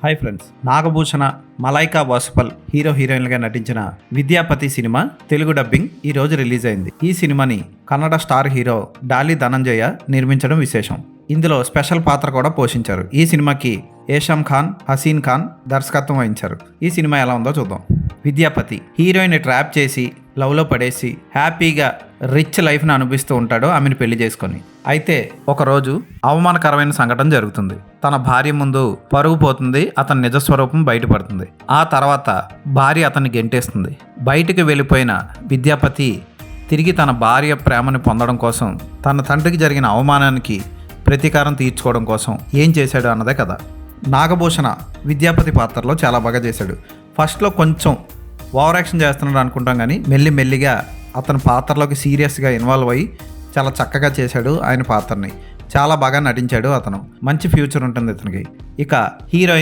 Hi friends, Nagabhushana, Malaika Vasupal hero హీరోయిన్లుగా నటించిన Vidyapati cinema Telugu dubbing ఈ రోజు రిలీజ్ అయింది. ఈ సినిమాని కన్నడ స్టార్ హీరో డాలి ధనంజయ నిర్మించడం విశేషం. ఇందులో స్పెషల్ పాత్ర కూడా పోషించారు. ఈ సినిమాకి ఏషామ్ ఖాన్, హసీన్ ఖాన్ దర్శకత్వం వహించారు. ఈ సినిమా ఎలా ఉందో చూద్దాం. విద్యాపతి హీరోయిన్ ట్రాప్ చేసి లవ్లో పడేసి హ్యాపీగా రిచ్ లైఫ్ని అనుభవిస్తూ ఉంటాడు ఆమెను పెళ్లి చేసుకొని. అయితే ఒకరోజు అవమానకరమైన సంఘటన జరుగుతుంది. తన భార్య ముందు పరుగు పోతుంది, అతని నిజస్వరూపం బయటపడుతుంది. ఆ తర్వాత భార్య అతన్ని గెంటేస్తుంది. బయటికి వెళ్ళిపోయిన విద్యాపతి తిరిగి తన భార్య ప్రేమని పొందడం కోసం, తన తండ్రికి జరిగిన అవమానానికి ప్రతీకారం తీర్చుకోవడం కోసం ఏం చేశాడు అన్నదే కదా. నాగభూషణ విద్యాపతి పాత్రలో చాలా బాగా చేశాడు. ఫస్ట్లో కొంచెం ఓవర్ యాక్షన్ చేస్తున్నాడు అనుకుంటాం, కానీ మెల్లిగా అతని పాత్రలోకి సీరియస్గా ఇన్వాల్వ్ అయ్యి చాలా చక్కగా చేశాడు. ఆయన పాత్రని చాలా బాగా నటించాడు. అతను మంచి ఫ్యూచర్ ఉంటుంది ఇతనికి. ఇక హీరోయిన్